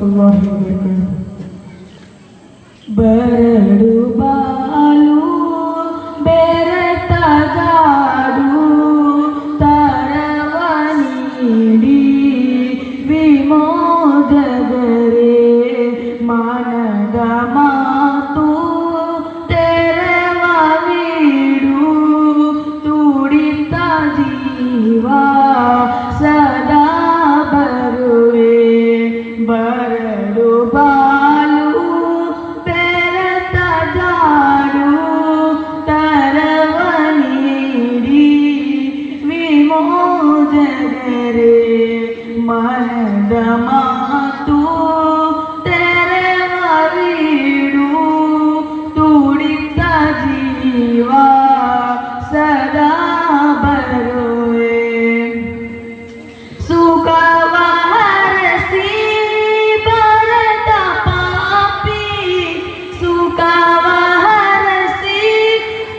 warahmatullahi wabarakatuh. Berdubalu bertajadu tarawani di vimodagare manada matu terevanidu tudita jiva sada baruve berdubalu bertajadu tarawani vimodagare manada matu terevanidu tudita jiva sada baruve ಸುಖವಹರಸಿ Bharata ಪಾಪಿ ಸುಖವಹರಸಿ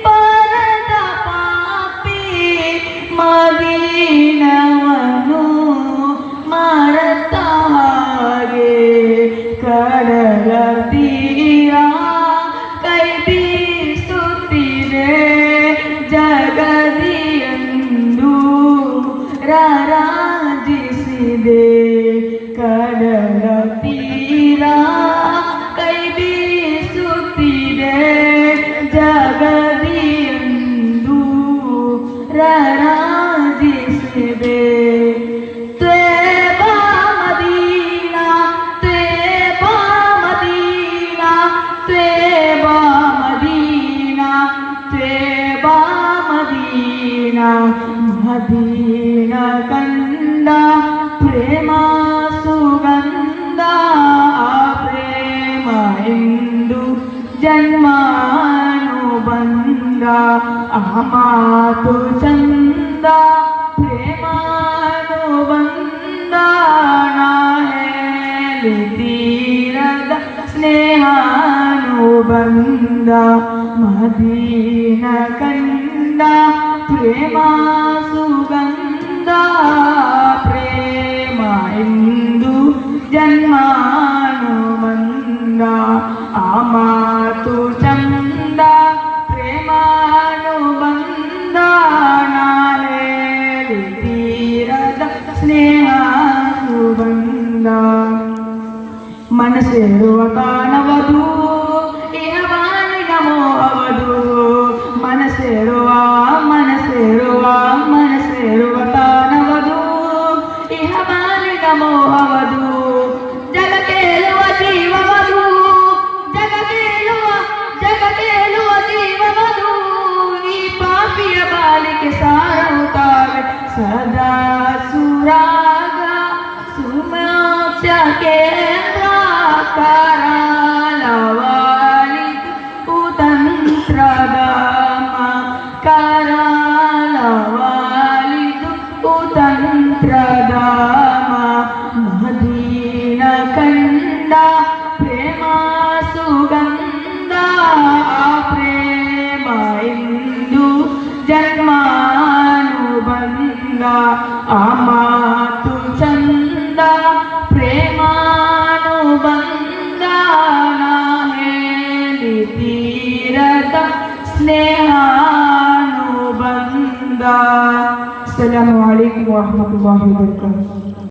ಭರತ ಪಾಪಿ ಮದೀನವನು ಮರೆತ ಹಾಗೆ ಕಡಲ ತೀರ ಕೈ ಬೀಸುತ್ತಿದೆ ಜಗದಿಯಂದು ರಾರಾಜಿಸಿದೆ ಕಡಲ ತೀರ ಕೈ ಬೀಸುತ್ತಿದೆ ಜಗದಿಯಂದು ರಾರಾಜಿಸಿದೆ ತ್ವೇಬಾ ಮದೀನಾ ತ್ವೇಬಾ ಮದೀನಾ ತ್ವೇಬಾ ಮದೀನಾ ತ್ವೇಬಾ ಮದೀನಾ ಮದೀನಾ ಕಂಡ ಪ್ರೇಮ ಸುಗಂಧ ಪ್ರೇಮ ಎಂದು ಜನ್ಮಾನುಬಂಧ ಆ ಮಾತು ಚಂದ ಪ್ರೇಮಾನುಬಂಧ ನಾ ಹೇಳಿತೀರದ ಸ್ನೇಹಾನುಬಂಧ ಮದೀನ ಕಂಡ ಪ್ರೇಮ ಸುಗಂಧ ಪ್ರೇಮ ಎಂದು ಜನ್ಮಾನುಬಂಧ ಆ ಮಾತು ಚಂದ ಪ್ರೇಮಾನುಬಂಧ ನಾ ಹೇಳಿತೀರದ ಸ್ನೇಹಾನುಬಂಧ ಮನಸ್ಸೇರುವ ಕಾಣವದು ಇಹವಾನಿನ ಮೋಹವದು ಮನಸ್ಸೇರುವ ಕಾಣವದು ಇಹವಾನಿನ ಮೋಹವದು ಜಗತ್ತೇಳುವ ಜೀವವದು ಜಗತ್ತೇಳುವ ಜೀವವದು ಈ ಪಾಪಿಯ ಬಾಲಿಕೆ ಸಾರವುತ್ತಾವೆ ಸದಾ ಸುರಾಗ ಸುಮೋಕ್ಷ ಕೇಂದ್ರ ಕಾರಾಳವಾಲಿತು ಕುತಂತ್ರಧಾಮ ಕಾರಾಳವಾಲಿತು ಕುತಂತ್ರಧಾಮ ಮದೀನ ಕಂಡ ಪ್ರೇಮ ಸುಗಂಧ ಪ್ರೇಮ ಎಂದು ಜನ್ಮಾನುಬಂಧ ಆ ಮಾತು ಚಂದ ಪ್ರೇಮಾನುಬಂಧ ನಾ ಹೇಳಿತೀರದ ಸ್ನೇಹಾನುಬಂಧ. ಅಸ್ಸಲಾಮು ಅಲೈಕುಂ ವರಹಮತುಲ್ಲಾಹಿ ವಬರಕಾತುಹು.